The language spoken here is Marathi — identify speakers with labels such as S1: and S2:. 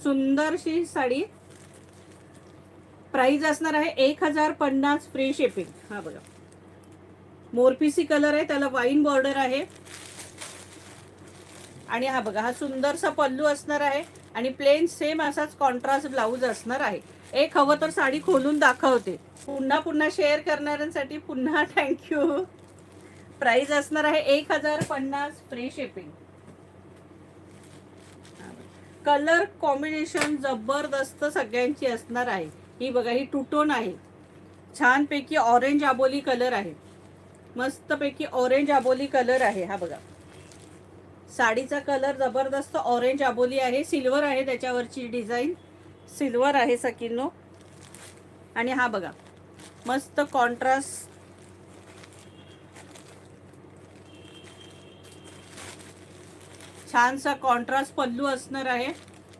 S1: सुंदरशी साडी. प्राइस असणार आहे 1050 फ्री शिपिंग. हा बघा मोरपीसी कलर आहे, त्याला वाईन बॉर्डर आहे. आणि हा बघा हा सुंदरसा पल्लू असणार आहे आणि प्लेन सेम असाच कॉन्ट्रास्ट ब्लाऊज असणार आहे. एक हवं तर साडी खोलून दाखवते. पुन्हा पुन्हा शेअर करणाऱ्यांसाठी पुन्हा थँक्यू. प्राइस असणार आहे 1050 फ्री शिपिंग. कलर कॉम्बिनेशन जबरदस्त सगळ्यांची असणार आहे. ही बघा ही टू टोन आहे, छानपैकी ऑरेंज आबोली कलर आहे, मस्तपैकी ऑरेंज आबोली कलर आहे. हा बघा साडीचा कलर जबरदस्त ऑरेंज आबोली आहे. सिल्वर आहे त्याच्यावरची डिझाईन, सिल्वर आहे सकिनो. आणि हा बघा मस्त कॉन्ट्रास्ट, छानसा कॉन्ट्रास्ट पल्लू असणार आहे.